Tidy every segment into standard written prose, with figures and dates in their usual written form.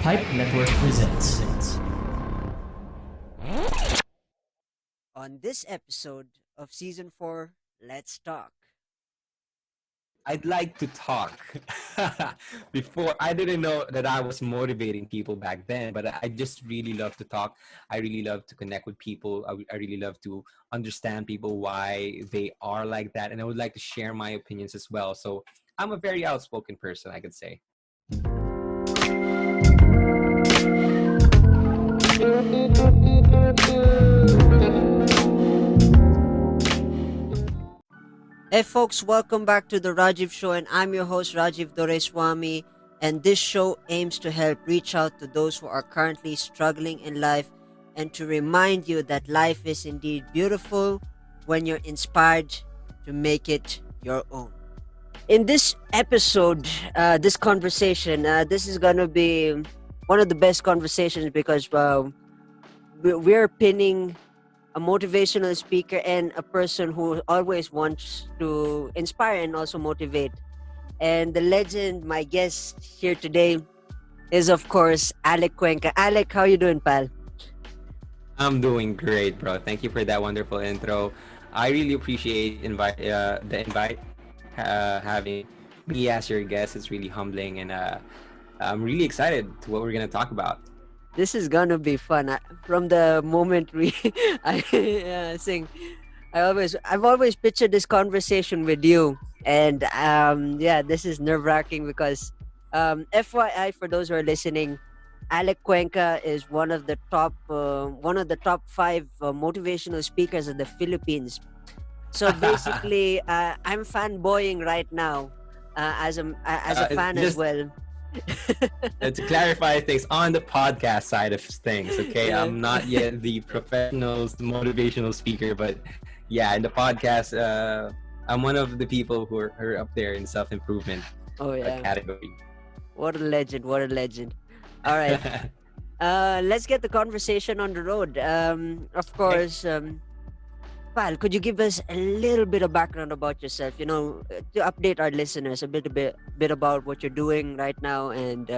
Pipe Network presents. On this episode of Season 4, Let's Talk. I'd like to talk. Before, I didn't know that I was motivating people back then, but I just really love to talk. I really love to connect with people. I really love to understand people why they are like that, and I would like to share my opinions as well. So I'm a very outspoken person, I could say. Hey folks, welcome back to the Rajiv Show, and I'm your host Rajiv Doreswamy. And this show aims to help reach out to those who are currently struggling in life and to remind you that life is indeed beautiful when you're inspired to make it your own. In this episode, this conversation, this is gonna be one of the best conversations because we're pinning a motivational speaker and a person who always wants to inspire and also motivate. And the legend, my guest here today, is of course Alec Cuenca. Alec, how you doing, pal? I'm doing great, bro. Thank you for that wonderful intro. I really appreciate the invite, having me as your guest. It's really humbling, and I'm really excited to what we're gonna talk about. This is gonna be fun. From the moment we I sing, I've always pictured this conversation with you, and yeah, this is nerve wracking because FYI for those who are listening, Alec Cuenca is one of the top five motivational speakers in the Philippines. So basically, I'm fanboying right now as a fan as Just well. to clarify things on the podcast side of things, okay? Yeah. I'm not yet the professional motivational speaker, but yeah, in the podcast, I'm one of the people who are up there in self improvement Oh yeah. category. What a legend! What a legend! All right, let's get the conversation on the road. Of Okay. course, Pal, could you give us a little bit of background about yourself? You know, to update our listeners a bit about what you're doing right now, and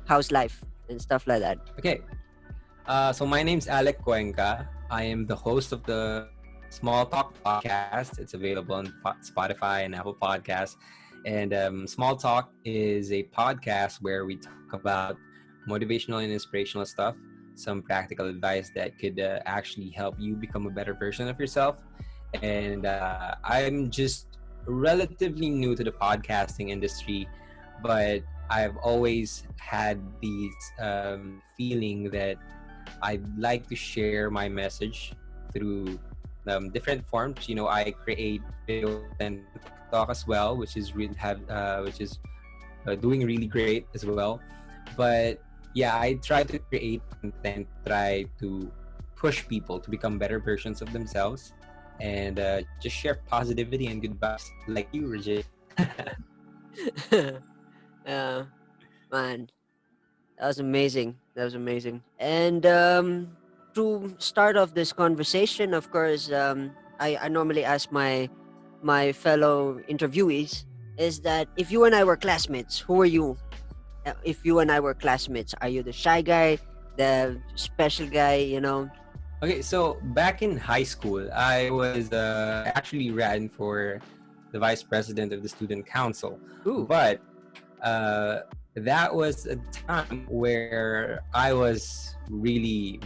how's life and stuff like that. Okay. So my name's Alec Cuenca. I am the host of the Small Talk podcast. It's available on Spotify and Apple Podcasts. And Small Talk is a podcast where we talk about motivational and inspirational stuff, some practical advice that could actually help you become a better version of yourself. And I'm just relatively new to the podcasting industry, but I've always had these feeling that I'd like to share my message through different forms. You know, I create video and TikTok as well, which is doing really great as well. But yeah, I try to create content, try to push people to become better versions of themselves, and just share positivity and good vibes like you, Rajiv. Yeah, man, that was amazing. That was amazing. And to start off this conversation, of course, I normally ask my fellow interviewees is that if you and I were classmates, who are you? If you and I were classmates, are you the shy guy, the special guy? You know? Okay, so back in high school, I was actually ran for the vice president of the student council, Ooh. but uh, that was a time where I was really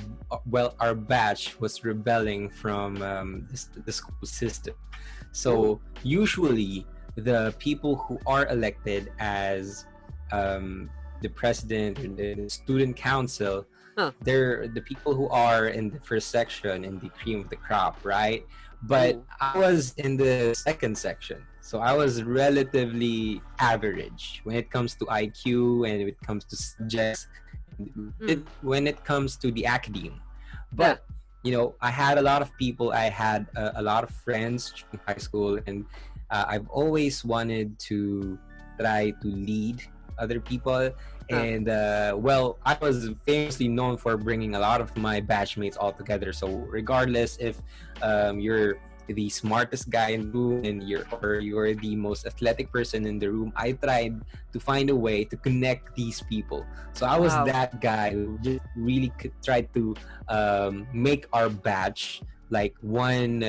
our batch was rebelling from the school system. So usually, the people who are elected as the president and the student council, Huh. they're the people who are in the first section in the cream of the crop, right? But Ooh. I was in the second section, so I was relatively average when it comes to IQ and when it comes to subjects, when it comes to the academe. Yeah. But you know, I had a lot of people. I had a lot of friends in high school, and I've always wanted to try to lead other people. Huh. And well, I was famously known for bringing a lot of my batchmates all together. So regardless if you're the smartest guy in the room and you're the most athletic person in the room. I tried to find a way to connect these people. So I was Wow. that guy who just really tried to make our batch like one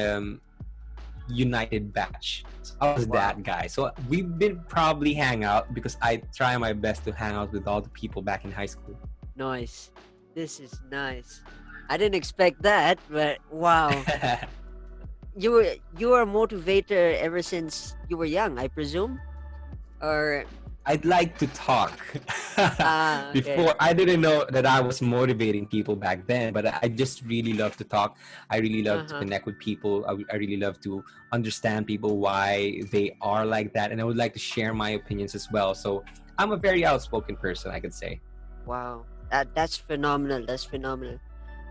united batch. So I was Wow. that guy. So we've been probably hang out because I try my best to hang out with all the people back in high school. Nice. This is nice. I didn't expect that, but wow. You were a motivator ever since you were young, I presume? Or I'd like to talk. okay. Before, I didn't know that I was motivating people back then, but I just really love to talk. I really love to Uh-huh. connect with people. I really love to understand people why they are like that, and I would like to share my opinions as well. So I'm a very outspoken person, I could say. Wow. That's phenomenal. That's phenomenal.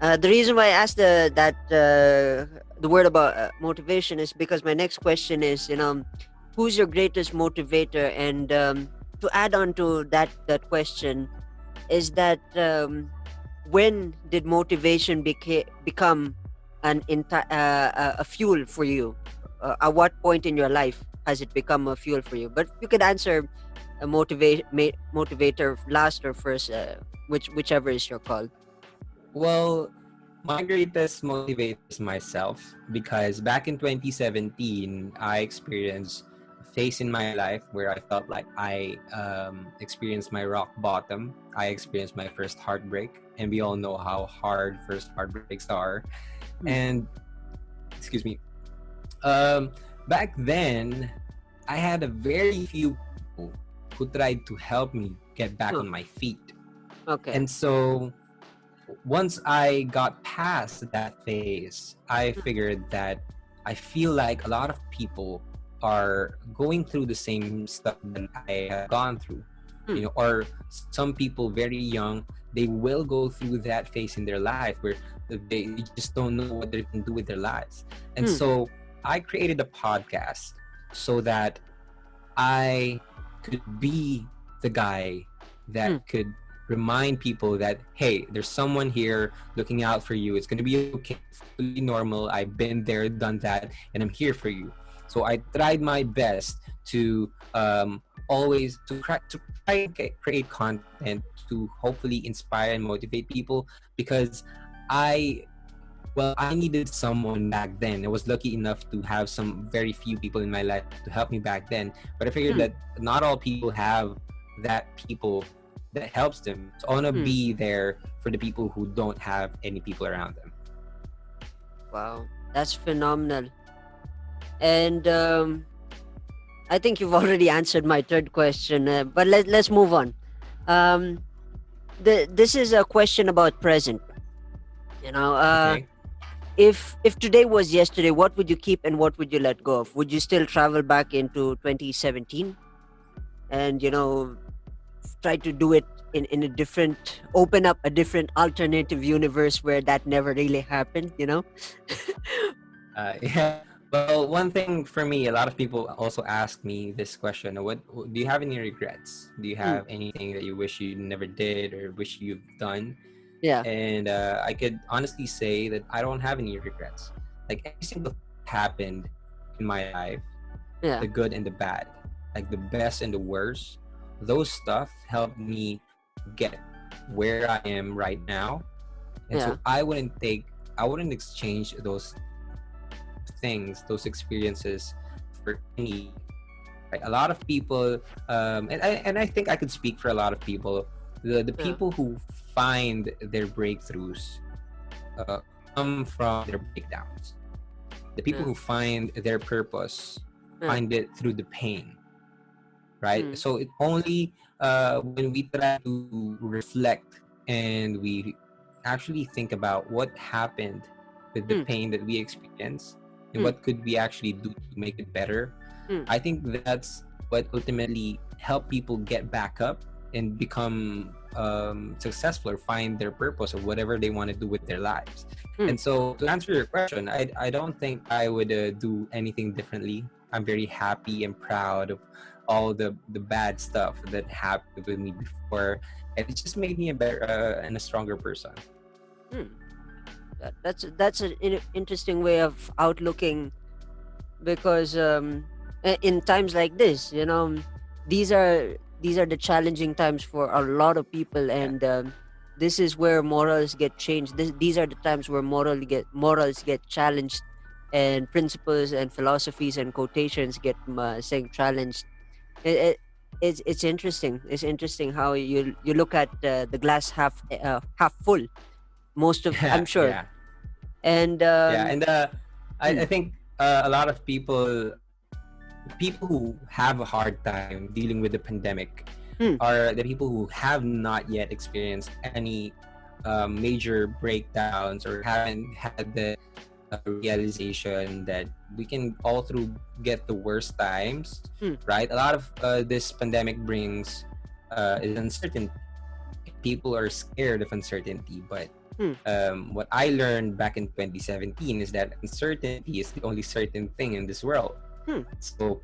The reason why I asked the word about motivation is because my next question is, who's your greatest motivator? And to add on to that question is that when did motivation become a fuel for you? At what point in your life has it become a fuel for you? But you could answer a motivator last or first, whichever is your call. Well, my greatest motivator is myself because back in 2017, I experienced a phase in my life where I felt like I experienced my rock bottom. I experienced my first heartbreak, and we all know how hard first heartbreaks are. Hmm. And excuse me, um, back then, I had a very few people who tried to help me get back Huh. on my feet. Okay. And so once I got past that phase, I Hmm. figured that I feel like a lot of people are going through the same stuff that I have gone through. Hmm. Or some people very young, they will go through that phase in their life where they just don't know what they can do with their lives. And Hmm. so I created a podcast so that I could be the guy Hmm. that could remind people that, hey, there's someone here looking out for you. It's going to be okay. It's totally normal. I've been there, done that, and I'm here for you. So I tried my best to always to try and create content to hopefully inspire and motivate people because I I needed someone back then. I was lucky enough to have some very few people in my life to help me back then. But I figured Hmm. that not all people have that people that helps them. So I want to Hmm. be there for the people who don't have any people around them. Wow. That's phenomenal. And I think you've already answered my third question, but let's move on. Um, this is a question about present. You know, Okay. if today was yesterday, what would you keep and what would you let go of? Would you still travel back into 2017 and try to do it in a different, open up a different alternative universe where that never really happened? Yeah. Well, one thing for me, a lot of people also ask me this question: do you have any regrets? Do you Hmm. have anything that you wish you never did or wish you've done? Yeah. And I could honestly say that I don't have any regrets. Like every single thing that happened in my life, Yeah. the good and the bad, like the best and the worst, those stuff helped me get where I am right now. And Yeah. so I wouldn't exchange those things, those experiences for anything. Right? A lot of people, and I think I could speak for a lot of people. The Yeah. people who find their breakthroughs uh, come from their breakdowns. The people Yeah. who find their purpose Yeah. find it through the pain, right? Hmm. So it only when we try to reflect and we actually think about what happened with the Hmm. pain that we experienced and Hmm. what could we actually do to make it better. Hmm. I think that's what ultimately help people get back up and become successful or find their purpose or whatever they want to do with their lives. Hmm. And so to answer your question, I don't think I would do anything differently. I'm very happy and proud of all the bad stuff that happened with me before, and it just made me a better and a stronger person. Hmm. That's an interesting way of outlooking because in times like this, these are these are the challenging times for a lot of people, Yeah. and this is where morals get changed. These are the times where morals get challenged, and principles and philosophies and quotations get saying challenged. It, it, it's it's interesting. It's interesting how you look at the glass half full. Most of, I'm sure. Yeah. And Yeah. And hmm, I think a lot of people who have a hard time dealing with the pandemic hmm, are the people who have not yet experienced any major breakdowns or haven't had the realization that we can all through get the worst times, hmm, right? A lot of this pandemic brings is uncertainty. People are scared of uncertainty, but hmm, what I learned back in 2017 is that uncertainty is the only certain thing in this world. hmm, So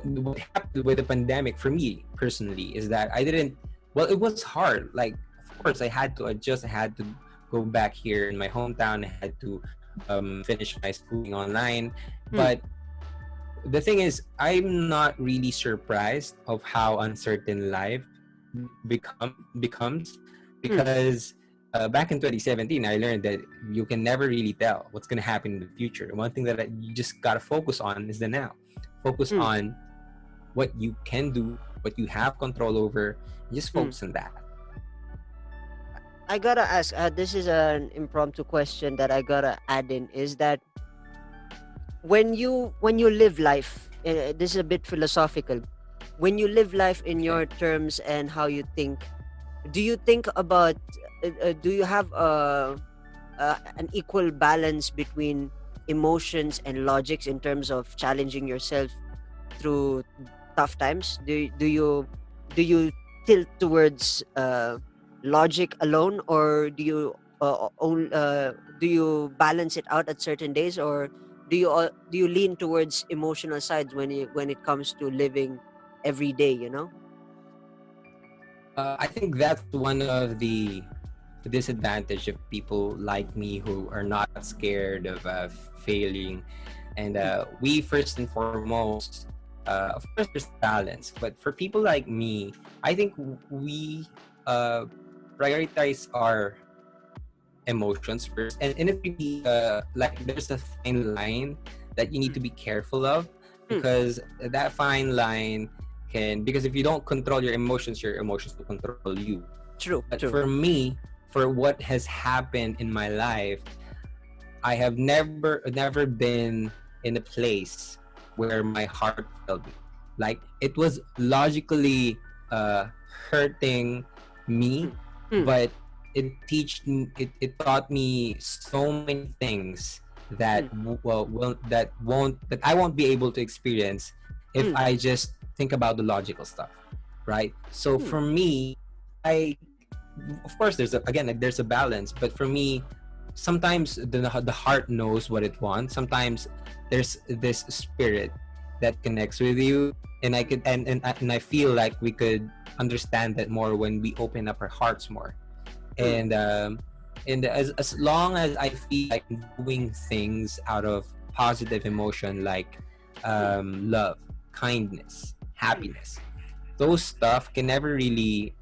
what happened with the pandemic for me personally is that I didn't, well, it was hard. Like, of course I had to adjust. I had to go back here in my hometown. I had to finish my schooling online. hmm, But the thing is, I'm not really surprised of how uncertain life becomes, hmm, because back in 2017 I learned that you can never really tell what's going to happen in the future. One thing that you just got to focus on is the now. Focus hmm, on what you can do, what you have control over, and just hmm. focus on that. I gotta ask. This is an impromptu question that I gotta add in. Is that when you live life? This is a bit philosophical. When you live life in Okay. your terms and how you think, do you think about? Do you have an equal balance between emotions and logics in terms of challenging yourself through tough times? Do you tilt towards logic alone, or do you balance it out at certain days, or do you lean towards emotional sides when it comes to living every day? I think that's one of the disadvantage of people like me who are not scared of failing. And we first and foremost, of course, there's balance. But for people like me, I think we uh, prioritize our emotions first, and it really like there's a fine line that you need to be careful of, Hmm, because that fine line can, because if you don't control your emotions will control you. true, But true. for me, for what has happened in my life, I have never been in a place where my heart failed me. Like, it was logically uh, hurting me, Hmm, hmm, but it taught me so many things that hmm, that I won't be able to experience if hmm, I just think about the logical stuff, right? So hmm, for me, I, of course there's again, like, there's a balance, but for me, sometimes the heart knows what it wants. Sometimes there's this spirit that connects with you, and I could and I feel like we could understand that more when we open up our hearts more. hmm, And as long as I feel like doing things out of positive emotion, like hmm, love, kindness, hmm, happiness, those stuff can never really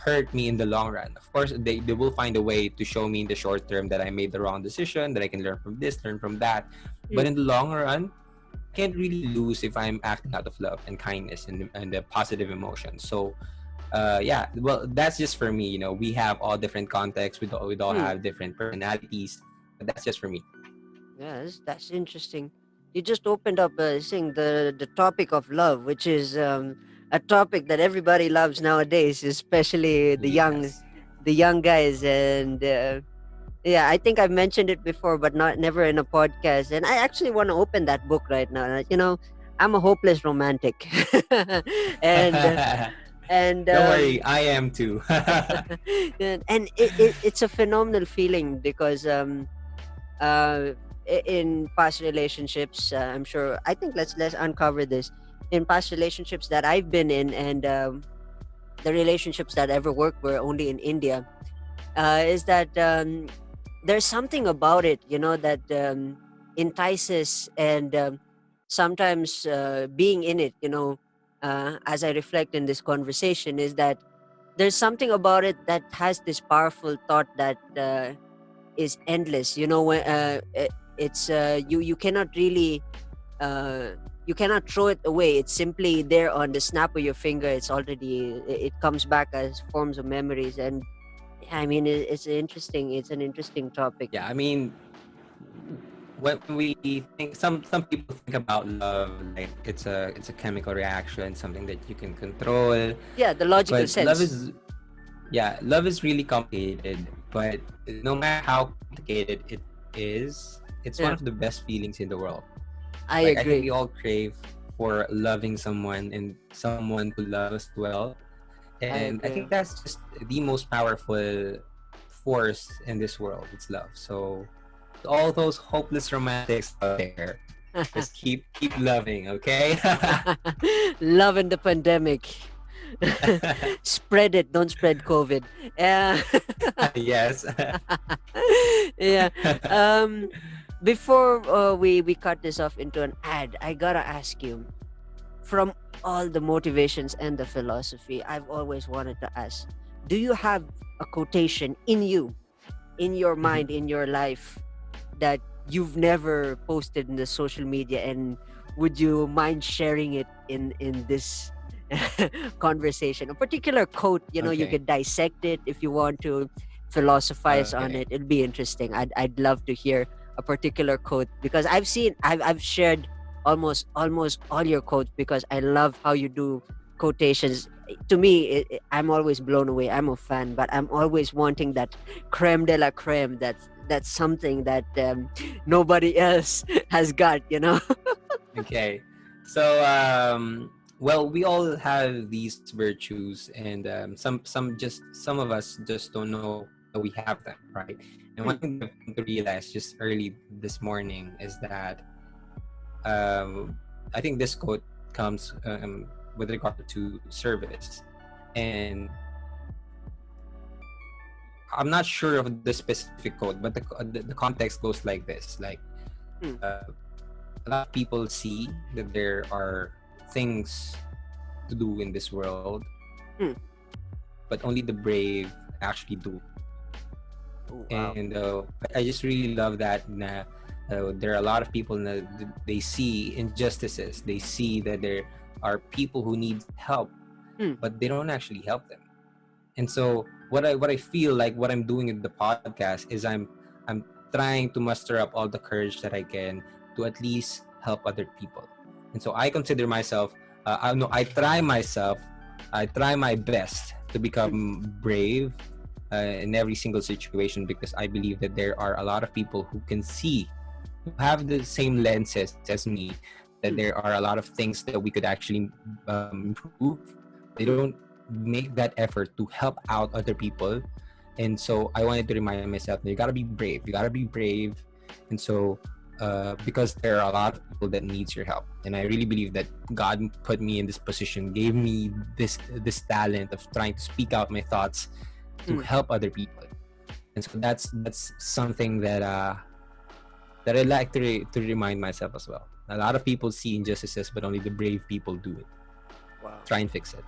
hurt me in the long run. Of course, they will find a way to show me in the short term that I made the wrong decision, that I can learn from this, learn from that. hmm. But in the long run, I can't really lose if I'm acting out of love and kindness and the positive emotion. So, yeah, well, that's just for me. We have all different contexts. We all Hmm. have different personalities. But that's just for me. Yeah, that's interesting. You just opened up saying the topic of love, which is a topic that everybody loves nowadays, especially Yes. the young guys. And yeah, I think I've mentioned it before, but not never in a podcast. And I actually want to open that book right now. I'm a hopeless romantic, and and Don't worry, I am too. and it's a phenomenal feeling because uh in past relationships, I'm sure, I think let's uncover this. In past relationships that I've been in, and the relationships that ever worked were only in India, is that there's something about it, that entices, and sometimes being in it, as I reflect in this conversation, is that there's something about it that has this powerful thought that is endless. It's you cannot really uh, you cannot throw it away. It's simply there on the snap of your finger. It's already it comes back as forms of memories. And I mean, it's an interesting topic. Yeah, I mean, when we think, some people think about love like it's a chemical reaction, something that you can control. Yeah, the logical But love sense. is, yeah, love is really complicated. But no matter how complicated it is, it's one Yeah, of the best feelings in the world. I Like, I think agree. we all crave for loving someone and someone to love us well. I And I agree. think that's just the most powerful force in this world. It's love. So to all those hopeless romantics out there, just keep loving, okay? Love in the pandemic. Spread it, don't spread COVID. Yeah. Yes. Yeah. Um, Before we cut this off into an ad, I gotta ask you, from all the motivations and the philosophy, I've always wanted to ask, do you have a quotation in you, in your Mhm. mind, in your life, that you've never posted in the social media, and would you mind sharing it in this conversation? A particular quote, you Okay. could dissect it if you want to philosophize on Okay. it. It'll be interesting. I'd love to hear a particular quote, because I've shared almost all your quotes, because I love how you do quotations. To me, I'm always blown away. I'm a fan, but I'm always wanting that creme de la creme. That's something that nobody else has got. Okay. So well, we all have these virtues, and some of us just don't know that we have them, right? And one Mm, thing that I've come to realize just early this morning is that um, I think this quote comes with regard to service, and I'm not sure of the specific quote, but the context goes like this: like mm, uh, a lot of people see that there are things to do in this world, mm. but only the brave actually do. Oh, wow. And I just really love that. There are a lot of people that they see injustices. They see that there are people who need help, Mm, but they don't actually help them. And so what I feel like what I'm doing in the podcast is I'm trying to muster up all the courage that I can to at least help other people. And so I consider myself I know I try my best to mm, become brave in every single situation, because I believe that there are a lot of people who can see, who have the same lenses as me, that mm, there are a lot of things that we could actually improve. They mm, don't make that effort to help out other people. And so I wanted to remind myself that you gotta be brave. You gotta be brave. And so because there are a lot of people that needs your help, and I really believe that God put me in this position, gave me this talent of trying to speak out my thoughts to mm. help other people. And so that's something that I like to remind myself as well. A lot of people see injustices, but only the brave people do it. Wow. Try and fix it.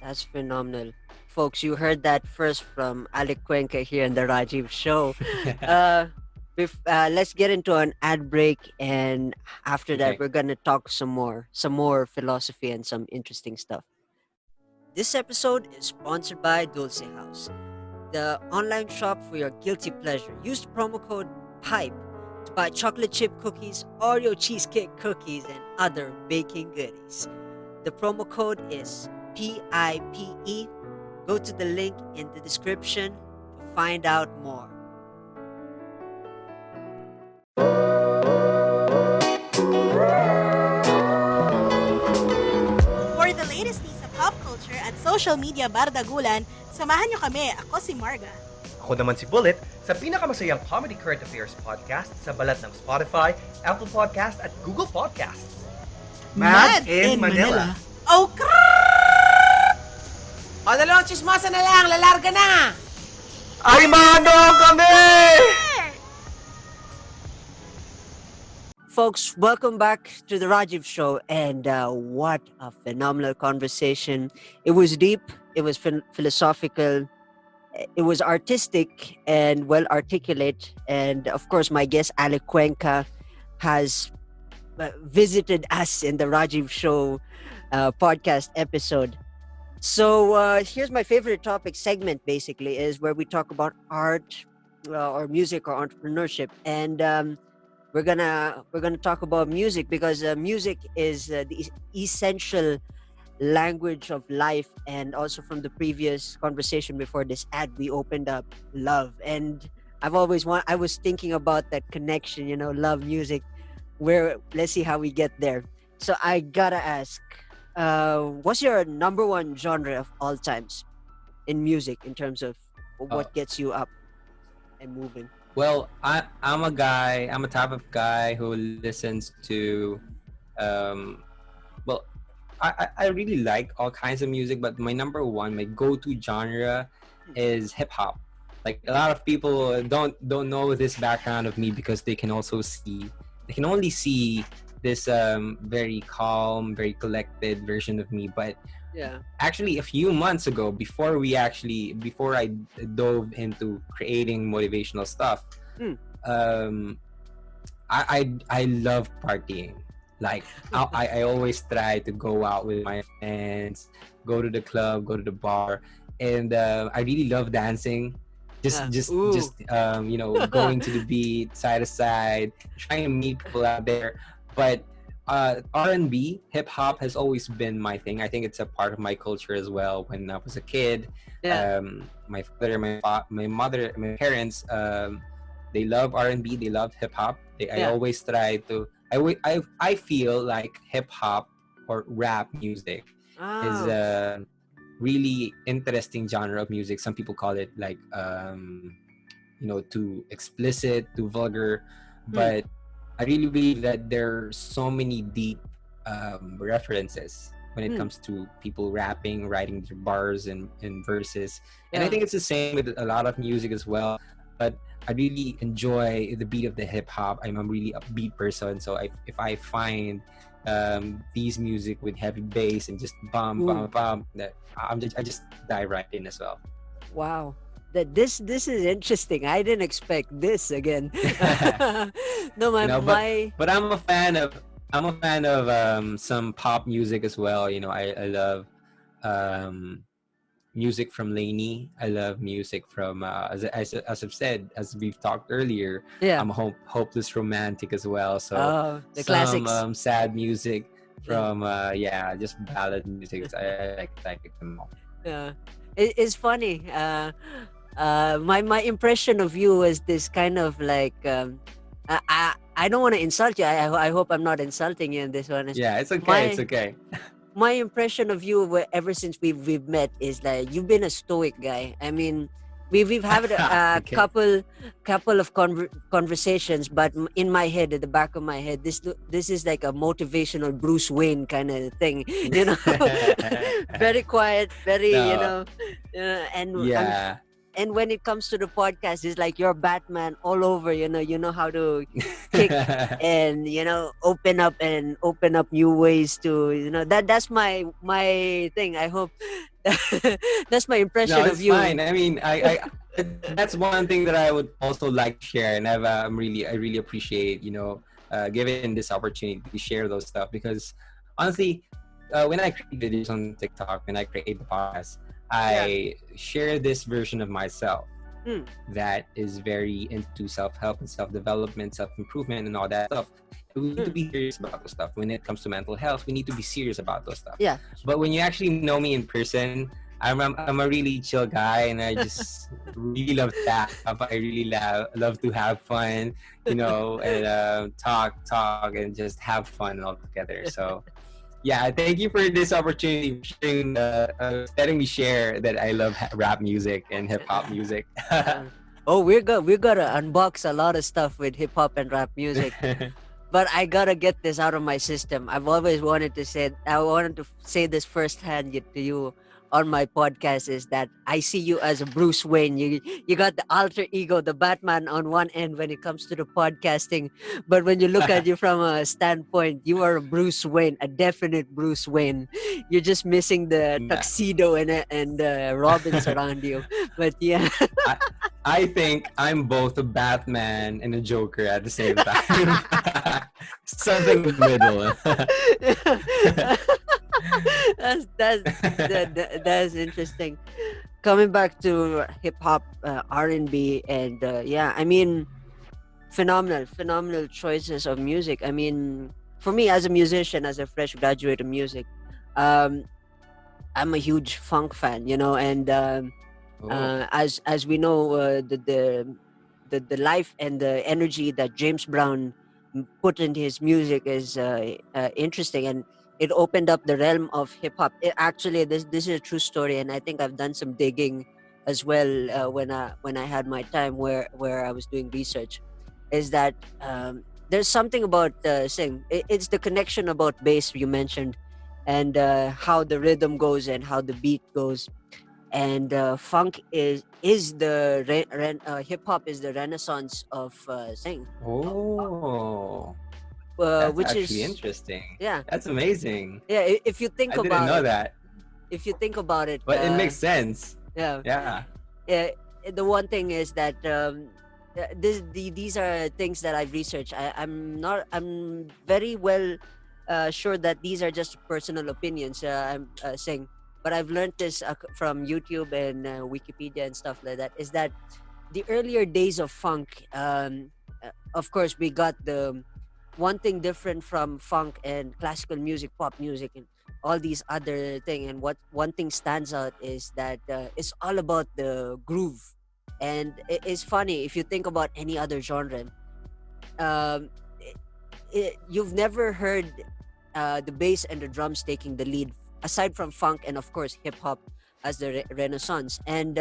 That's phenomenal. Folks, you heard that first from Alec Cuenca here in the Rajiv Show. Uh, let's get into an ad break, and after that, Okay. we're gonna talk some more philosophy and some interesting stuff. This episode is sponsored by Dulce House, the online shop for your guilty pleasure. Use the promo code PIPE to buy chocolate chip cookies, Oreo cheesecake cookies, and other baking goodies. The promo code is PIPE. Go to the link in the description to find out more. For the latest news sa pop culture at social media bardagulan, samahan nyo kami. Ako si Marga. Ako naman si Bullet sa pinakamasayang comedy current affairs podcast sa balat ng Spotify, Apple Podcast at Google Podcasts. Mad in Manila. Oh, crrrr! O, dalawang chismosa na lang, lalarga na! Ay, manong kami! Folks, welcome back to the Rajiv Show. And what a phenomenal conversation. It was deep, it was philosophical, it was artistic and well articulate. And of course, my guest, Alec Cuenca, has visited us in the Rajiv Show podcast episode. So here's my favorite topic segment. Basically, is where we talk about art, or music, or entrepreneurship, and we're gonna talk about music because music is the essential language of life. And also from the previous conversation before this ad, we opened up love, and I was thinking about that connection, love, music, where let's see how we get there. So I gotta ask, what's your number one genre of all times in music in terms of Uh, what gets you up and moving? well, I'm a type of guy who listens to, um, well, I really like all kinds of music, but my number one, my go-to genre is hip hop. Like a lot of people don't know this background of me because they can only see this very calm, very collected version of me. But Yeah. actually, a few months ago, before I dove into creating motivational stuff, Hmm. um, I love partying. Like I always try to go out with my friends, go to the club, go to the bar, and I really love dancing. Yeah. Ooh. Just going to the beat, side to side, trying to meet people out there. But R&B, hip hop has always been my thing. I think it's a part of my culture as well. When I was a kid, Yeah. my father, my mother, my parents, they love R&B. They love hip hop. I Yeah. always try to. I feel like hip hop or rap music is Oh. a really interesting genre of music. Some people call it like too explicit, too vulgar, Hmm. but I really believe that there are so many deep references when it Hmm. comes to people rapping, writing their bars and verses. And I Yeah. think it's the same with a lot of music as well. But I really enjoy the beat of the hip hop. I'm a really upbeat person, so if I find these music with heavy bass and just bum Ooh. bum bum, that I just dive right in as well. Wow. That this is interesting. I didn't expect this again. No, you know but my but I'm a fan of some pop music as well. I love um music from Lainey. I love music from as I've said, as we've talked earlier, yeah. I'm a hopeless romantic as well. So Oh, the some classics. sad music Yeah. from just ballad music. I like them all. Yeah. It's funny. My impression of you was this kind of like I don't want to insult you. I hope I'm not insulting you in this one. Yeah, it's okay. It's My okay. my impression of you ever since we've met is like you've been a stoic guy. I mean, we've had a Okay. couple of conversations, but in my head, at the back of my head, this is like a motivational Bruce Wayne kind of thing, very quiet, very No. and Yeah. and when it comes to the podcast, it's like you're Batman all over. You know how to kick and open up new ways to that's my thing. I hope that's my impression No, of it's you. fine. I mean, that's one thing that I would also like to share, and I really appreciate given this opportunity to share those stuff because honestly, when I create videos on TikTok, when I create the podcast, I share this version of myself Hmm. that is very into self-help and self-development, self-improvement, and all that stuff. We need to Hmm. be serious about those stuff. When it comes to mental health, we need to be serious about those stuff. Yeah. But when you actually know me in person, I'm a really chill guy, and I just really love to laugh. I really love to have fun, and talk, and just have fun all together. So, yeah, thank you for this opportunity, sharing, letting me share that I love rap music and hip hop music. Oh, we're gonna unbox a lot of stuff with hip hop and rap music. But I gotta get this out of my system. I wanted to say this firsthand to you on my podcast is that I see you as a Bruce Wayne. You got the alter ego, the Batman on one end when it comes to the podcasting, but when you look at you from a standpoint, you are a Bruce Wayne, a definite Bruce Wayne. You're just missing the Nah. tuxedo and Robins around you. But yeah. I, I think I'm both a Batman and a Joker at the same time. Something in the middle. That's interesting. Coming back to hip hop, R&B, and yeah, I mean, phenomenal choices of music. I mean, for me as a musician, as a fresh graduate of music, um, I'm a huge funk fan, and Oh, as we know, the life and the energy that James Brown put into his music is interesting, and it opened up the realm of hip hop. Actually, this is a true story, and I think I've done some digging as well when I had my time where I was doing research. Is that there's something about it's the connection about bass you mentioned, and how the rhythm goes and how the beat goes, and funk is the hip hop is the renaissance of oh, that's which actually is interesting. yeah, That's amazing. yeah. If you think I didn't about know it, that, but it makes sense. yeah, Yeah. yeah. The one thing is that these are things that I've researched. I'm very well sure that these are just personal opinions. I'm saying, but I've learned this from YouTube and Wikipedia and stuff like that. Is that the earlier days of funk? Of course, we got the one thing different from funk and classical music, pop music, and all these other thing. And what one thing stands out is that it's all about the groove. And it's funny if you think about any other genre. Um, you've never heard the bass and the drums taking the lead, aside from funk and of course hip hop as the Renaissance. And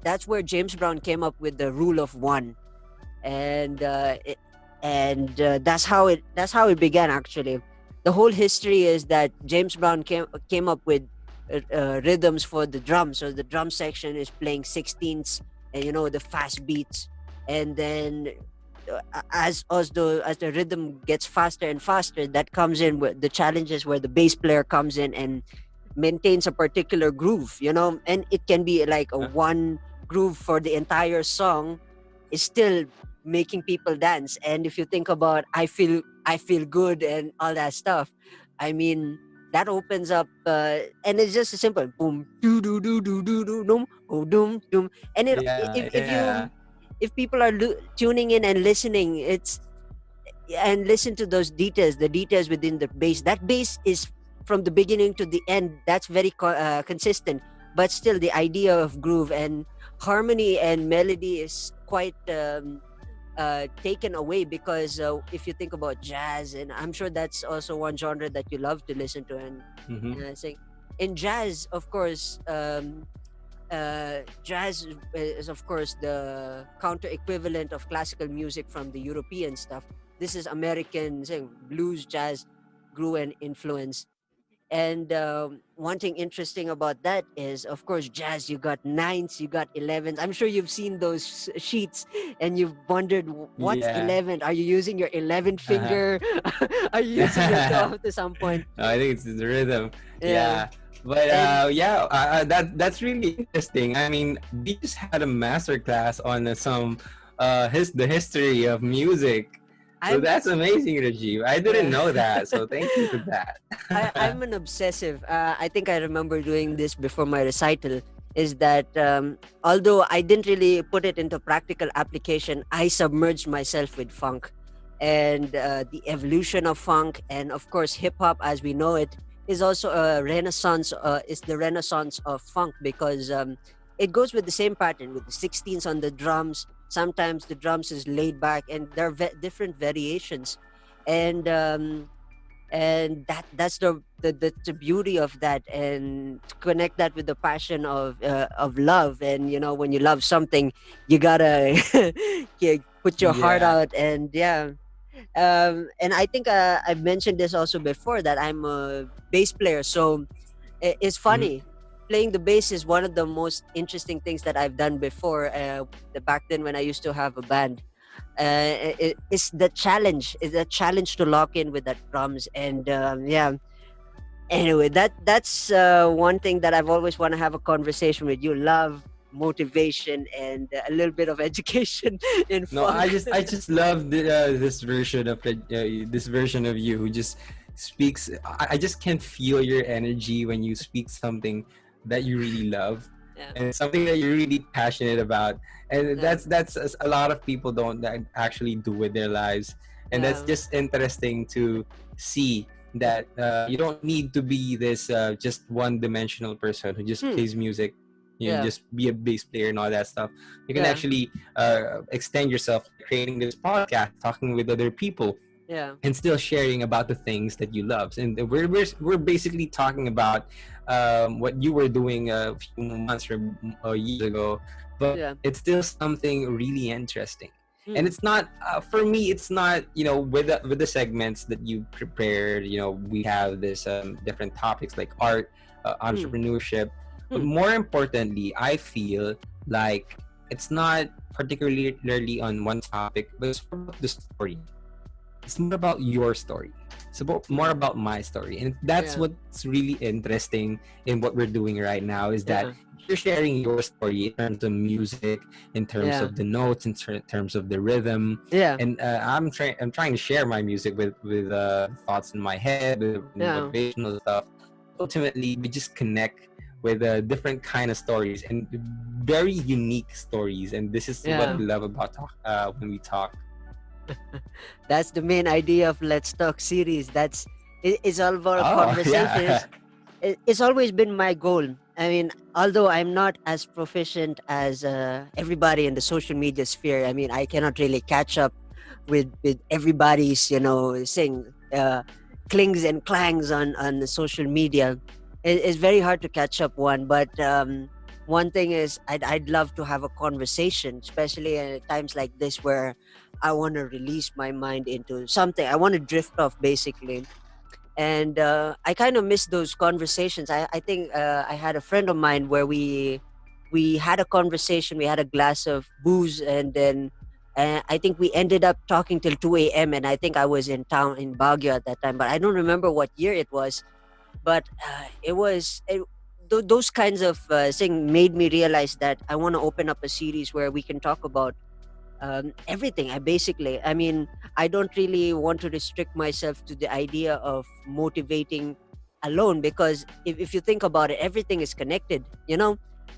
that's where James Brown came up with the rule of one, and that's how it began. Actually, the whole history is that James Brown came up with rhythms for the drums. So the drum section is playing sixteenths, and the fast beats, and then as the rhythm gets faster and faster, that comes in with the challenges where the bass player comes in and maintains a particular groove, and it can be like a Huh? one groove for the entire song is still making people dance. And if you think about I feel good and all that stuff, I mean, that opens up and it's just a simple boom doo doo doo doo doo doo doom oh doom doom. And Yeah, yeah, if people are tuning in and listening, it's and listen to those details, the details within the bass. That bass is from the beginning to the end. That's very consistent, but still the idea of groove and harmony and melody is quite taken away, because if you think about jazz, and I'm sure that's also one genre that you love to listen to, and hmm, sing. In jazz, of course, jazz is of course the counter equivalent of classical music from the European stuff. This is American blues, jazz grew and influence. And one thing interesting about that is, of course, jazz. You got nines, you got 11s. I'm sure you've seen those sheets, and you've wondered, what's yeah. 11? Are you using your 11th Uh-huh. finger? Are you using your 12 to some point? I think it's the rhythm. Yeah, Yeah. But and yeah, that's really interesting. I mean, we just had a master class on some the history of music. So I'm that's amazing, Rajiv. I didn't yeah. know that. So thank you for that. I'm an obsessive. I think I remember doing this before my recital. Is that although I didn't really put it into practical application, I submerged myself with funk and the evolution of funk, and of course hip hop as we know it is also a renaissance. Is the renaissance of funk, because it goes with the same pattern with the 16s on the drums. Sometimes the drums is laid back, and there are different variations, and that's the beauty of that, and to connect that with the passion of love. And when you love something, you gotta yeah, put your heart Yeah. out. And yeah, and I think I've mentioned this also before, that I'm a bass player. So It's funny. Playing the bass is one of the most interesting things that I've done before. Back then, when I used to have a band, it's the challenge. It's a challenge to lock in with that drums, and yeah. Anyway, that's one thing that I've always want to have a conversation with you. Love, motivation, and a little bit of education in No, funk. I just love this version of you who just speaks. I just can feel your energy when you speak something that you really love, Yeah. and something that you're really passionate about. And Yeah. that's a lot of people don't actually do with their lives, and that's Yeah. just interesting to see that you don't need to be this just one-dimensional person who just plays music. You know, Yeah. just be a bass player and all that stuff. You can Yeah. actually extend yourself, creating this podcast, talking with other people, Yeah. and still sharing about the things that you love. And we're basically talking about what you were doing a few months or years ago, but Yeah. it's still something really interesting. And Mm. it's not for me. It's not, with the segments that you prepared. We have this different topics like art, Mm. entrepreneurship, but Mm. more importantly, I feel like it's not particularly on one topic, but it's more about the story. It's more about your story. It's more about my story. And that's Yeah. what's really interesting in what we're doing right now, is that Yeah. you're sharing your story in terms of music, in terms Yeah. of the notes, in terms of the rhythm. Yeah. And I'm trying to share my music with thoughts in my head, with Yeah. motivational stuff. Ultimately, we just connect with different kind of stories, and very unique stories. And this is what Yeah. we love about when we talk. That's the main idea of Let's Talk series. It's all about a Oh, conversation. yeah. It's always been my goal. I mean, although I'm not as proficient as everybody in the social media sphere, I mean, I cannot really catch up with everybody's, saying clings and clangs on the social media. It's very hard to catch up one, but one thing is I'd love to have a conversation, especially at times like this where I want to release my mind into something. I want to drift off basically, and I kind of miss those conversations. I think I had a friend of mine where we had a conversation. We had a glass of booze, and then I think we ended up talking till 2 a.m. And I think I was in town in Baguio at that time, but I don't remember what year it was. But those kinds of things made me realize that I want to open up a series where we can talk about everything. I mean, I don't really want to restrict myself to the idea of motivating alone, because if you think about it, everything is connected,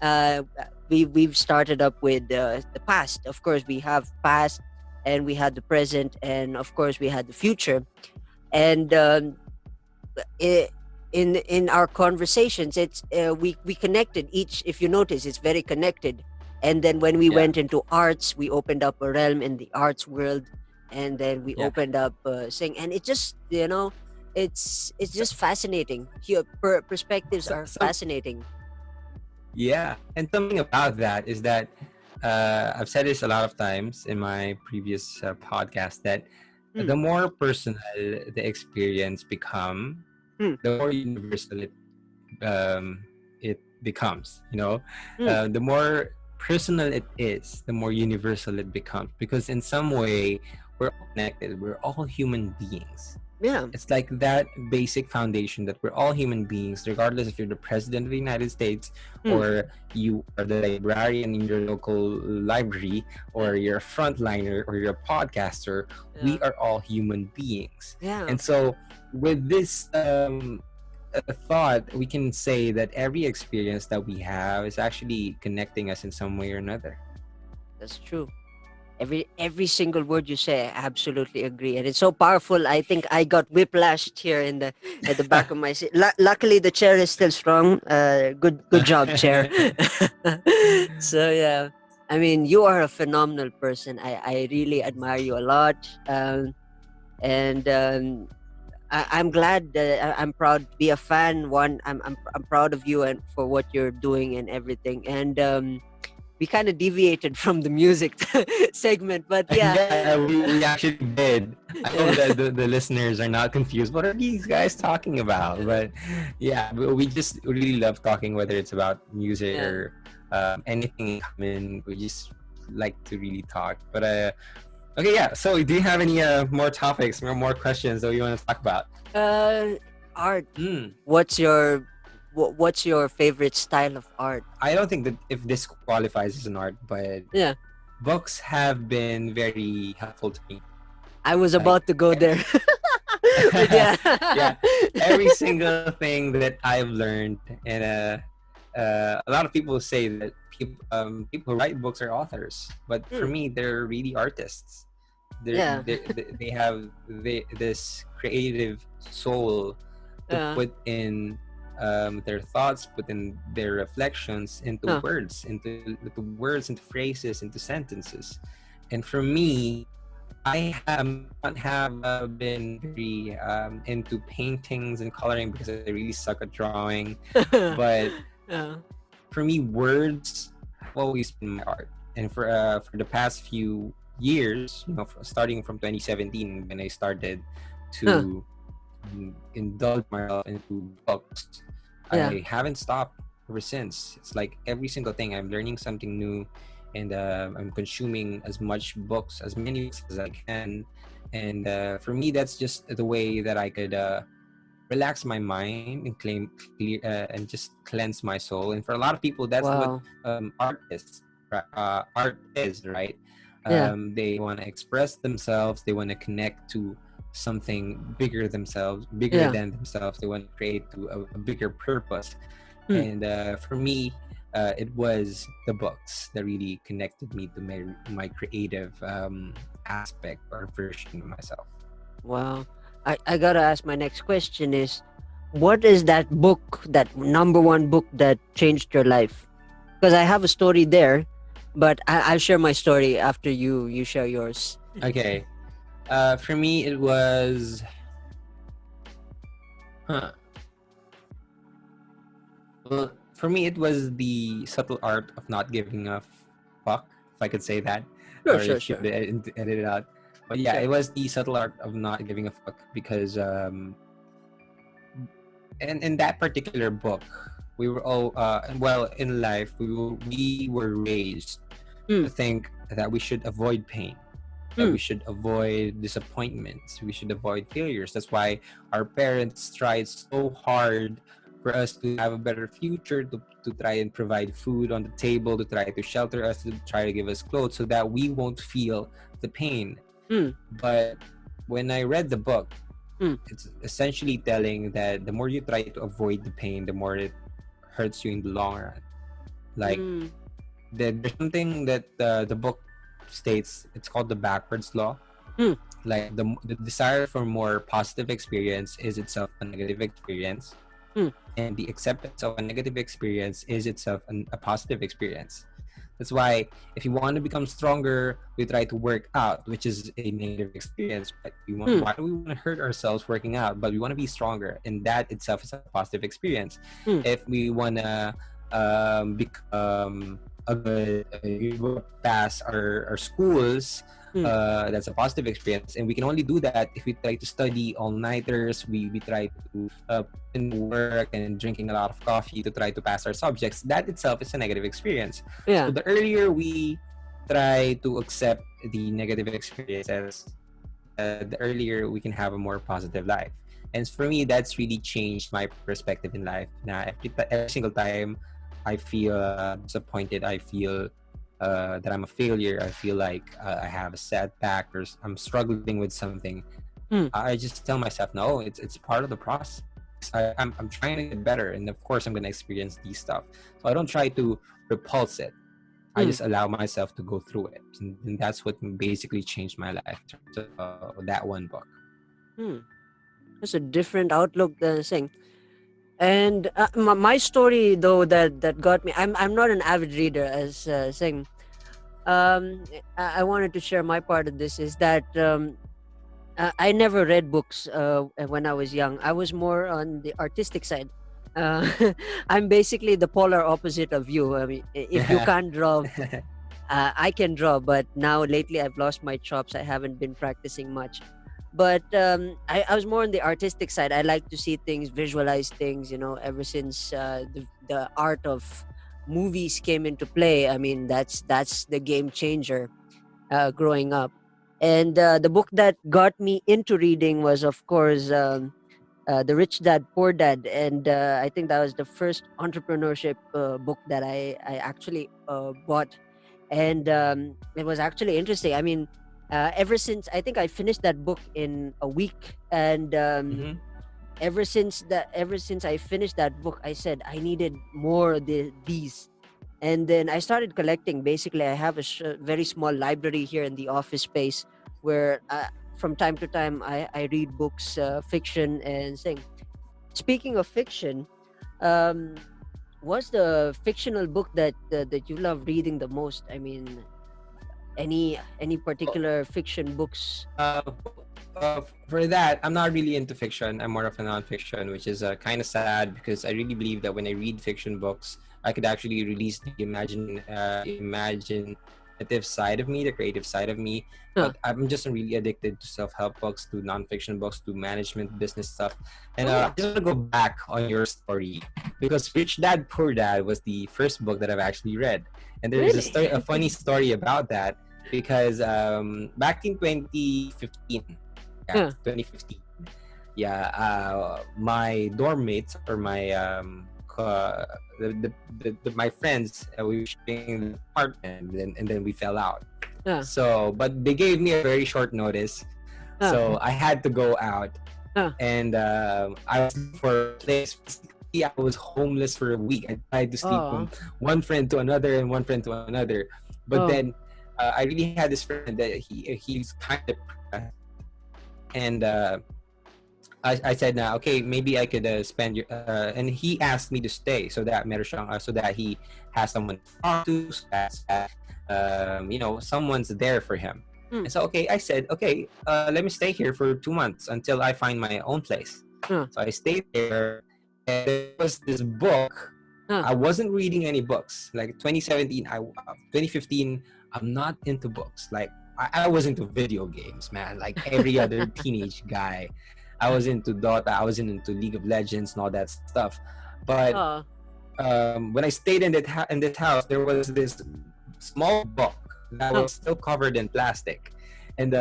uh, we've started up with the past. Of course, we have past, and we had the present, and of course we had the future. And i- in our conversations, it's we connected each. If you notice, it's very connected. And then when we Yeah. went into arts, we opened up a realm in the arts world, and then we Yeah. opened up sing. And it just, it's So, just fascinating. Your perspectives so, are some, fascinating. yeah. And something about that is that I've said this a lot of times in my previous podcast, that the Mm, more personal the experience become, mm, the more universal it becomes. mm. The more personal it is, the more universal it becomes, because in some way we're all connected. We're all human beings. Yeah. It's like that basic foundation that we're all human beings, regardless if you're the president of the United States, Mm, or you are the librarian in your local library, or you're a frontliner, or you're a podcaster. yeah. We are all human beings. Yeah. And so, with this thought, we can say that every experience that we have is actually connecting us in some way or another. That's true. Every single word you say, I absolutely agree, and it's so powerful. I think I got whiplashed here in the at the back of my seat. Luckily, the chair is still strong. Good job, chair. So yeah, I mean, you are a phenomenal person. I really admire you a lot, and I'm glad that I'm proud to be a fan. I'm proud of you and for what you're doing and everything. And we kind of deviated from the music segment, but yeah. Yeah, we actually did. I hope that the listeners are not confused. What are these guys talking about? But yeah, we just really love talking, whether it's about music Yeah. or anything in common. We just like to really talk. But okay, yeah. So, do you have any more topics, more questions that you want to talk about? Art. Hmm. What's your favorite style of art? I don't think that if this qualifies as an art, but Yeah, books have been very helpful to me. I was Like about to go there. But yeah. yeah, every single thing that I've learned, and a lot of people say that people who write books are authors, but for Mm, me, they're really artists. yeah. They have this creative soul to Yeah. put in their thoughts, put in their reflections into Huh. words, into phrases, into sentences. And for me, I have not have been very into paintings and coloring because I really suck at drawing. But Yeah. for me, words have always been my art. And for the past few years, starting from 2017 when I started Huh. to indulge myself into books, Yeah. I haven't stopped ever since. It's like every single thing I'm learning something new, and I'm consuming as many books as I can. And for me, that's just the way that I could relax my mind and and just cleanse my soul. And for a lot of people, that's what Wow. art is. Art is, right. Yeah. They want to express themselves. They want to connect to something bigger Yeah. than themselves. They want to create to a bigger purpose. Hmm. And for me, it was the books that really connected me to my creative aspect or version of myself. Wow. I gotta ask, my next question is, what is that book, that number one book that changed your life? Because I have a story there, but I'll share my story after you share yours. Okay. For me, it was. Huh. Well, for me, it was the subtle art of not giving a fuck, if I could say that, Sure, or sure, if you sure. could edit it out. But yeah, Sure. it was the subtle art of not giving a fuck because, and in that particular book, we were all, well, in life, we were raised Hmm. to think that we should avoid pain, that Hmm. we should avoid disappointments, we should avoid failures. That's why our parents tried so hard for us to have a better future, to try and provide food on the table, to try to shelter us, to try to give us clothes so that we won't feel the pain. Hmm. But when I read the book, Hmm. it's essentially telling that the more you try to avoid the pain, the more it hurts you in the long run. Like, Hmm. there's something that the book states. It's called the backwards law. Hmm. Like, the desire for more positive experience is itself a negative experience, Hmm. and the acceptance of a negative experience is itself a positive experience. That's why if you want to become stronger, we try to work out, which is a negative experience. But Hmm. why do we want to hurt ourselves working out? But we want to be stronger, and that itself is a positive experience. Hmm. If we want to become a good, we will pass our schools, Hmm. that's a positive experience, and we can only do that if we try to study all-nighters. We try to put in work and drinking a lot of coffee to try to pass our subjects. That itself is a negative experience. So Yeah. the earlier we try to accept the negative experiences, the earlier we can have a more positive life. And for me, that's really changed my perspective in life. Now, every single time I feel disappointed, I feel that I'm a failure, I feel like I have a setback or I'm struggling with something, Hmm. I just tell myself, no, it's part of the process. I'm trying to get better, and of course I'm gonna experience these stuff. So I don't try to repulse it. I Hmm. just allow myself to go through it, and that's what basically changed my life in terms of that one book. Hmm. That's a different outlook than saying. And my story though, that got me. I'm not an avid reader, as saying. I wanted to share my part of this is that I never read books when I was young. I was more on the artistic side. Uh, I'm basically the polar opposite of you. I mean, if you can't draw, I can draw, but now lately I've lost my chops. I haven't been practicing much. But I was more on the artistic side. I like to see things, visualize things, ever since the art of movies came into play. I mean, that's the game changer growing up. And the book that got me into reading was, of course, The Rich Dad Poor Dad, and I think that was the first entrepreneurship book that I actually bought, and it was actually interesting. I mean, ever since I think I finished that book in a week, and Hmm. ever since I finished that book, I said I needed more of these. And then I started collecting. Basically, I have a very small library here in the office space where from time to time I read books, fiction, and thing. Speaking of fiction, um, what's the fictional book that you love reading the most? I mean, any particular fiction books? For that, I'm not really into fiction. I'm more of a non-fiction, which is kind of sad because I really believe that when I read fiction books, I could actually release the imaginative side of me, the creative side of me. Huh. But I'm just really addicted to self-help books, to non-fiction books, to management business stuff. And I Oh, just want to go back on your story because Rich Dad Poor Dad was the first book that I've actually read, and there's really? a funny story about that because back in 2015, yeah, Huh. 2015, yeah, my dorm mates or my my friends, we were sharing the apartment, and then we fell out. Huh. So, but they gave me a very short notice, Huh. so I had to go out, Huh. and I was looking for a place. Basically, I was homeless for a week. I tried to sleep Oh. from one friend to another and one friend to another, but Oh. then I really had this friend that he's kind of depressed, and I said na okay, maybe I could spend your and he asked me to stay so that meron siyang, so that he has someone to talk to, so that someone's there for him. Hmm. And so okay, I said okay, let me stay here for 2 months until I find my own place. Huh. So I stayed there, and there was this book. Huh. I wasn't reading any books. Like 2017, 2015, I'm not into books. Like I was into video games, man. Like every other teenage guy. I was into Dota, I was into League of Legends and all that stuff. But Oh. when I stayed in in this house, there was this small book that Oh. was still covered in plastic, and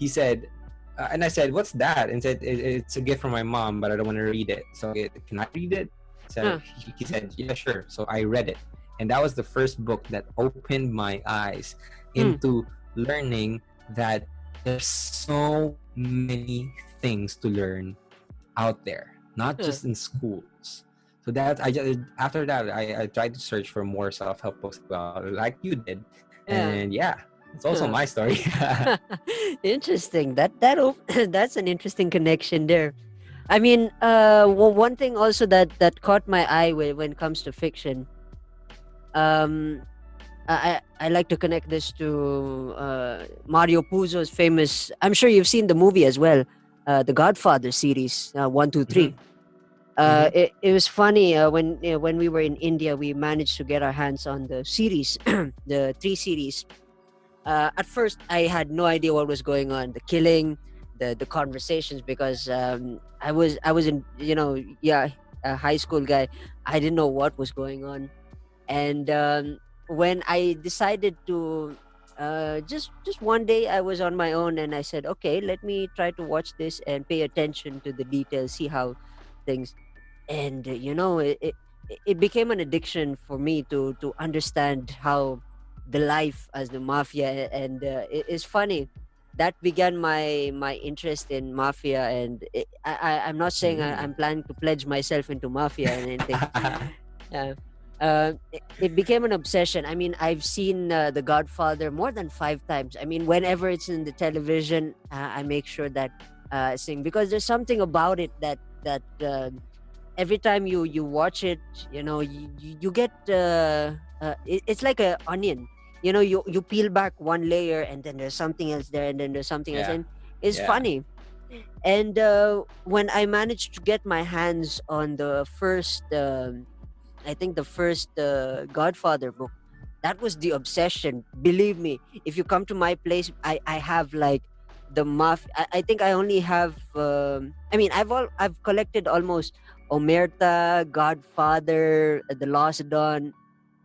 he said, and I said, "What's that?" And said, "It's a gift from my mom, but I don't want to read it. So can I read it?" So Huh. he said, "Yeah, sure." So I read it, and that was the first book that opened my eyes Hmm. into learning that there's so many things to learn out there, not Huh. just in schools. So that I just after that I tried to search for more self-help books as well, like you did, Yeah. and yeah, it's also Huh. my story. Interesting. That's an interesting connection there. I mean, one thing also that caught my eye when it comes to fiction. Um, I like to connect this to Mario Puzo's famous. I'm sure you've seen the movie as well, the Godfather series, one, two, Hmm. three. Hmm. It was funny when we were in India, we managed to get our hands on the series, the three series. At first, I had no idea what was going on, the killing, the conversations, because I was in a high school guy. I didn't know what was going on, and when I decided to just one day I was on my own and I said, okay, let me try to watch this and pay attention to the details, see how things, and it became an addiction for me to understand how the life as the mafia, and it's funny that began my interest in mafia, and I'm not saying I'm planning to pledge myself into mafia and anything. Yeah. It became an obsession. I mean, I've seen The Godfather more than 5 times. I mean, whenever it's in the television, I make sure that sing, because there's something about it that every time you watch it, you get it's like a onion. You peel back one layer, and then there's something else there, and then there's something else, Yeah, and it's yeah. funny. And when I managed to get my hands on the first, I think the first Godfather book, that was the obsession. Believe me, if you come to my place, I have like the I think I only have. I mean, I've collected almost Omerta, Godfather, The Lost Dawn,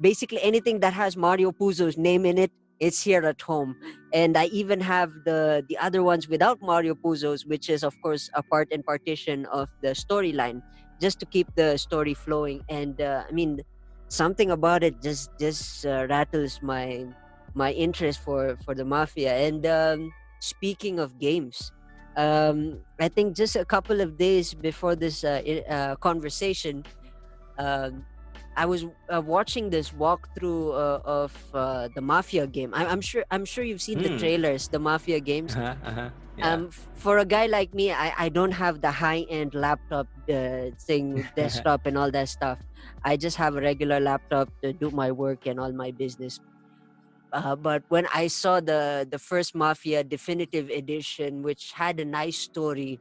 basically anything that has Mario Puzo's name in it. It's here at home, and I even have the other ones without Mario Puzo's, which is of course a part and partition of the storyline, just to keep the story flowing. And I mean, something about it just rattles my interest for the mafia. And speaking of games, I think just a couple of days before this conversation, um, I was watching this walkthrough of the Mafia game. I'm sure you've seen the Hmm. trailers, the Mafia games. Yeah. For a guy like me, I don't have the high end laptop thing with desktop and all that stuff. I just have a regular laptop to do my work and all my business. But when I saw the first Mafia Definitive Edition, which had a nice story,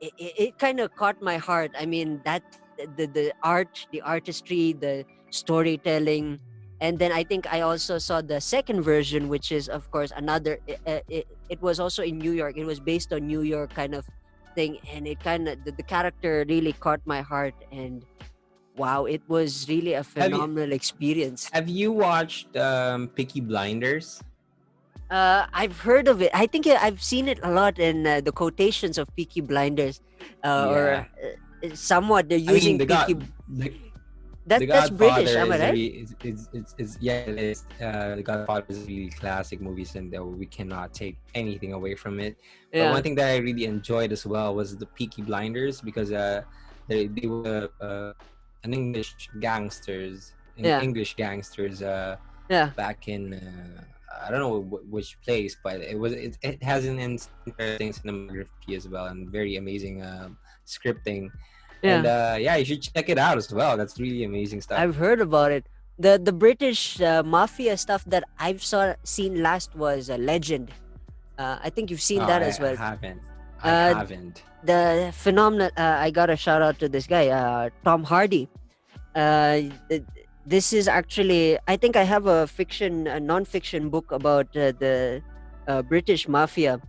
it kind of caught my heart. I mean, that the art, the artistry, the storytelling. And then I think I also saw the second version, which is of course another. It was also in New York. It was based on New York kind of thing, and it kind of the character really caught my heart. And wow, it was really a have you phenomenal experience. have you watched Picky Blinders? I've heard of it. I think I've seen it a lot in the quotations of Peaky Blinders, or Yeah. somewhat they're I mean, using Peaky. the The That's British, Godfather am I is a right? is yeah, it is. The Godfather is a really classic movies, and we cannot take anything away from it. But Yeah, one thing that I really enjoyed as well was the Peaky Blinders, because they were an yeah, English gangsters yeah. back in I don't know which place, but it has an interesting cinematography as well, and very amazing scripting. And Yeah, yeah, you should check it out as well. That's really amazing stuff. I've heard about it. The British mafia stuff that seen last was a Legend. I think you've Oh, seen that as I well. haven't. I Uh, haven't. the phenomenal. I got a shout out to this guy, Tom Hardy. Th- this is actually, I think I have a non-fiction book about the British mafia.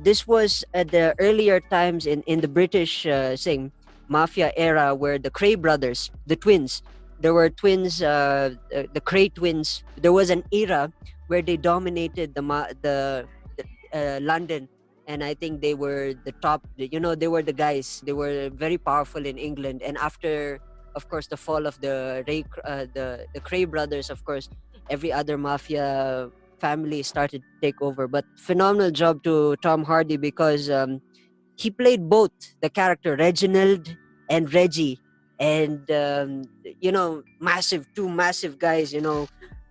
This was at the earlier times in the British same mafia era, where the Cray brothers, the twins, there were twins, the Cray twins. There was an era where they dominated the London, and I think they were the top. They were the guys. They were very powerful in England. And after, of course, the fall of the Cray brothers, of course, every other mafia family started to take over. But phenomenal job to Tom Hardy, because he played both the character Reginald and Reggie, and two massive guys.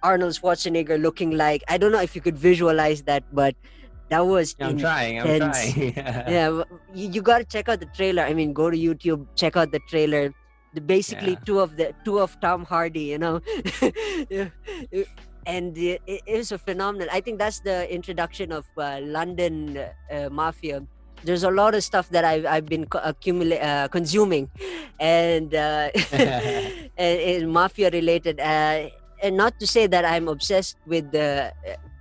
Arnold Schwarzenegger looking like, I don't know if you could visualize that, but that was I'm trying. I'm intense. trying. Yeah, you got to check out the trailer. I mean, go to YouTube, check out the trailer. Basically, Yeah. two of Tom Hardy, Yeah. And it was a phenomenal. I think that's the introduction of London mafia. There's a lot of stuff that I've been consuming, and and mafia related. And not to say that I'm obsessed with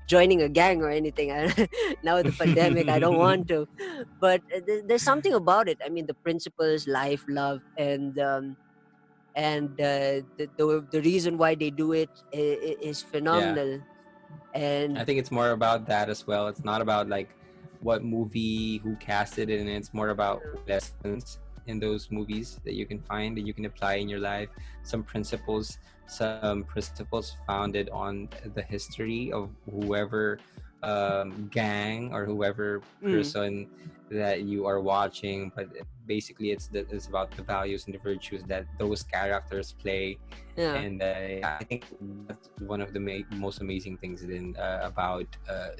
joining a gang or anything. Now with the pandemic, I don't want to, but there's something about it. I mean, the principles, life, love, and the reason why they do it is Yeah. phenomenal. I And think it's more about that as well. It's not about like what movie, who casted it, and it's more about lessons in those movies that you can find, that you can apply in your life. Some principles founded on the history of whoever gang or whoever mm, person that you are watching. But basically, it's about the values and the virtues that those characters play. yeah, And yeah, I think that's one of the most amazing things about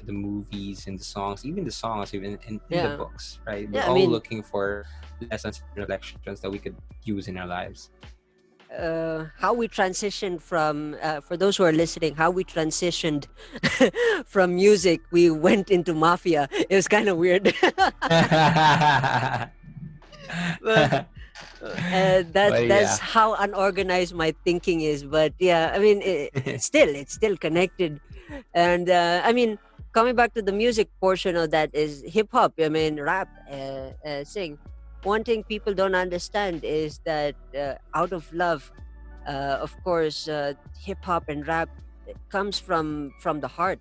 the movies and the songs, even the songs, even in the yeah, books, right? We're yeah. I all mean, looking for lessons and reflections that we could use in our lives. how we transitioned from for those who are listening, how we transitioned from music. We went into mafia. It was kind of weird, but But that's yeah. how unorganized my thinking is. But yeah, I mean, it's still connected. And I mean, coming back to the music portion of that is hip hop. I mean, rap, sing. One thing people don't understand is that out of love, of course, hip hop and rap, it comes from the heart.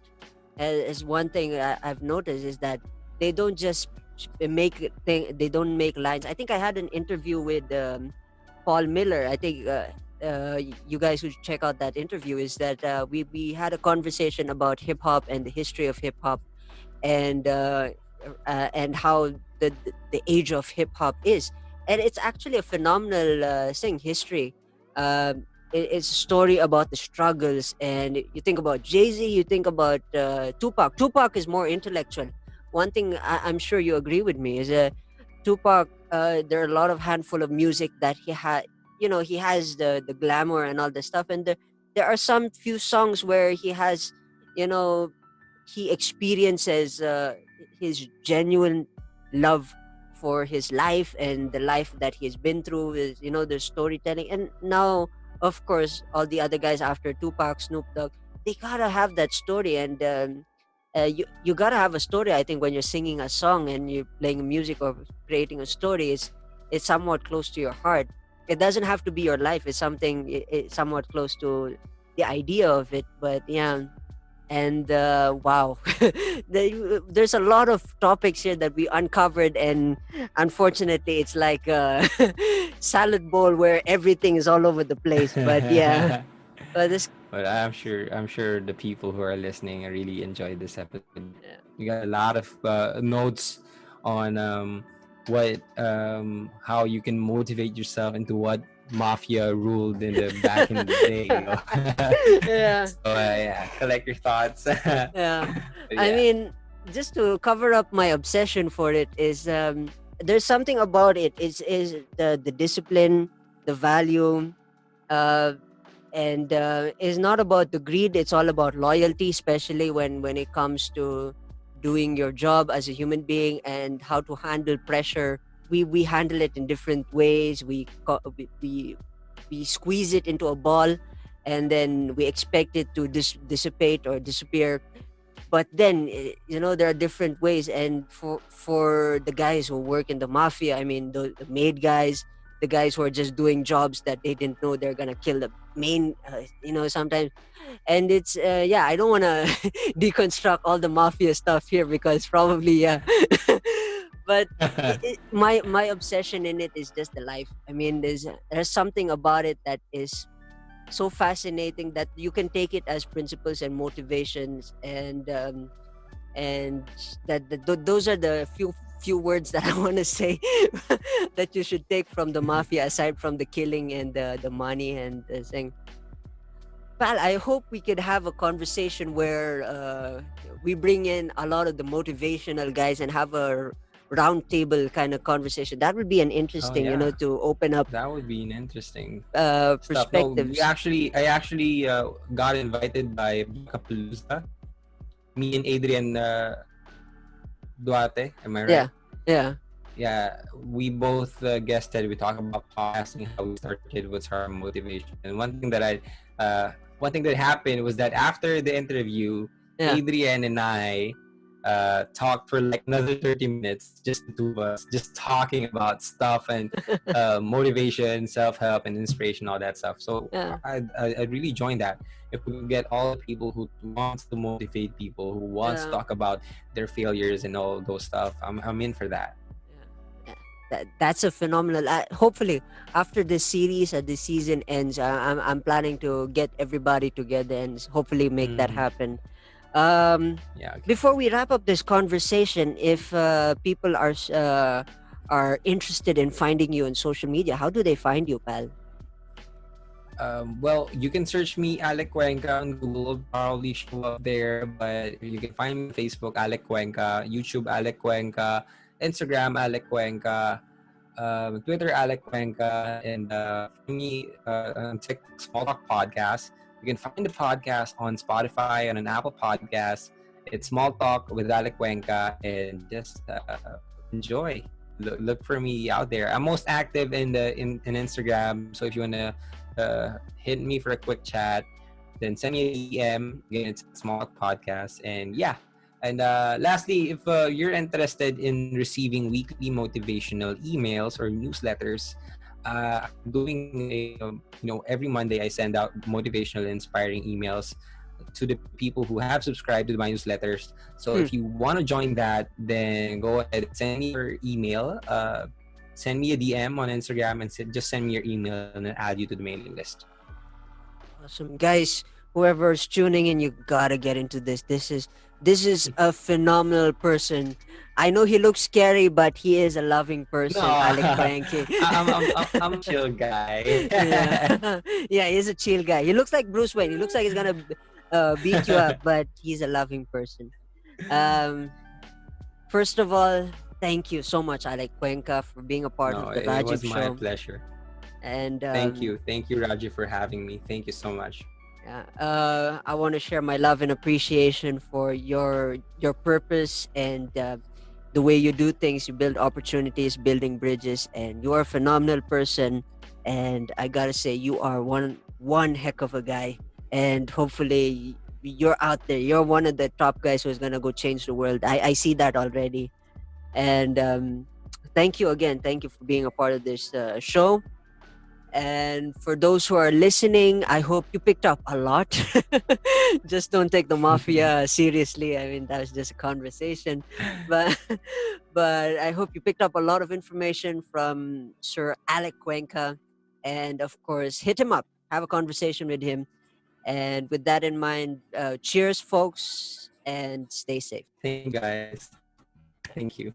As one thing I've noticed is that they don't just make they don't make lines. I think I had an interview with Paul Miller. I think you guys should check out that interview. Is that we had a conversation about hip hop and the history of hip hop, and how the age of hip hop is, and it's actually a phenomenal thing. History. It's a story about the struggles, and you think about Jay Z, you think about Tupac. Tupac is more intellectual. One thing I'm sure you agree with me is Tupac. There are a lot of handful of music that he had. You know, he has the glamour and all the stuff, and there are some few songs where he has, you know, he experiences his genuine love for his life and the life that he's been through, is, you know, the storytelling. And now, of course, all the other guys after Tupac, Snoop Dogg, they gotta have that story. And you gotta have a story. I think when you're singing a song and you're playing music or creating a story, it's somewhat close to your heart. It doesn't have to be your life. It's something somewhat close to the idea of it. But yeah, and wow, there's a lot of topics here that we uncovered, and unfortunately it's like a salad bowl where everything is all over the place. But yeah, but this But I'm sure the people who are listening really enjoyed this episode. yeah, We got a lot of notes on what how you can motivate yourself into what mafia ruled in the back in the day. yeah, So yeah, collect your thoughts. But yeah. I yeah. mean, just to cover up my obsession for it is there's something about it is the discipline, the value, uh and it's not about the greed. It's all about loyalty, especially when it comes to doing your job as a human being and how to handle pressure. We handle it in different ways. We squeeze it into a ball, and then we expect it to dissipate or disappear. But then you know, there are different ways. And for the guys who work in the mafia, I mean, the maid guys, the guys who are just doing jobs that they didn't know they're gonna kill the main, you know, sometimes. And it's yeah, I don't want to deconstruct all the mafia stuff here because probably yeah. But my obsession in it is just the life. I mean, there's something about it that is so fascinating that you can take it as principles and motivations. And those are the few words that I want to say that you should take from the mafia, aside from the killing and the money and the thing. Pal, I hope we could have a conversation where we bring in a lot of the motivational guys and have a round table kind of conversation. That would be an Oh interesting, you know, yeah, to open up that would be an interesting stuff. No, perspectives. I actually got invited by Kapalooza. Me and Adrian Duarte. Am I Yeah, right? yeah, Yeah, we both guested. We talked about podcasting, how we started, what's our motivation, and one thing that happened was that after the interview, yeah. Adrian and I talked for like another 30 minutes, just the two of us, just talking about stuff and motivation, self-help, and inspiration, all that stuff. So Yeah. I'd really join that. If we could get all the people who wants to motivate people, who wants to Yeah. talk about their failures and all those stuff, I'm in for that. Yeah. That's a phenomenal. Hopefully, after this series and this season ends, I'm planning to get everybody together and hopefully make that Mm, happen. Um, yeah, okay. Before we wrap up this conversation, if people are interested in finding you on social media, how do they find you, pal? Well, you can search me Alec Cuenca on Google. I'll probably show up there, but you can find me on Facebook Alec Cuenca, YouTube Alec Cuenca, Instagram Alec Cuenca. Twitter, Alec Cuenca, and for me, on TikTok, Small Talk Podcast. You can find the podcast on Spotify and on Apple Podcasts. It's Small Talk with Alec Cuenca, and just enjoy. Look for me out there. I'm most active in Instagram, so if you wanna hit me for a quick chat, then send me a DM. Again, it's Small Talk Podcast, and yeah. And lastly, if you're interested in receiving weekly motivational emails or newsletters, I'm doing every Monday I send out motivational, inspiring emails to the people who have subscribed to my newsletters. So if you want to join that, then go ahead and send me your email. Send me a DM on Instagram and just send me your email and I'll add you to the mailing list. Awesome, guys. Whoever's tuning in, you gotta get into this. This is a phenomenal person. I know he looks scary, but he is a loving person. No, Alec Cuenca. I'm a chill guy. Yeah. Yeah, he's a chill guy. He looks like Bruce Wayne. He looks like he's gonna beat you up, but he's a loving person. First of all, thank you so much, Alec Cuenca, for being a part No, of the it Rajiv was my show. pleasure. And Thank you, Rajiv, for having me. Thank you so much. I want to share my love and appreciation for your purpose and the way you do things. You build opportunities, building bridges, and you are a phenomenal person. And I gotta say, you are one heck of a guy. And hopefully, you're out there. You're one of the top guys who's gonna go change the world. I see that already. And thank you again. Thank you for being a part of this show. And for those who are listening, I hope you picked up a lot. Just don't take the mafia seriously. I mean, that was just a conversation. But but I hope you picked up a lot of information from Sir Alec Cuenca. And of course, hit him up. Have a conversation with him. And with that in mind, cheers, folks, and stay safe. Thank you, guys. Thank you.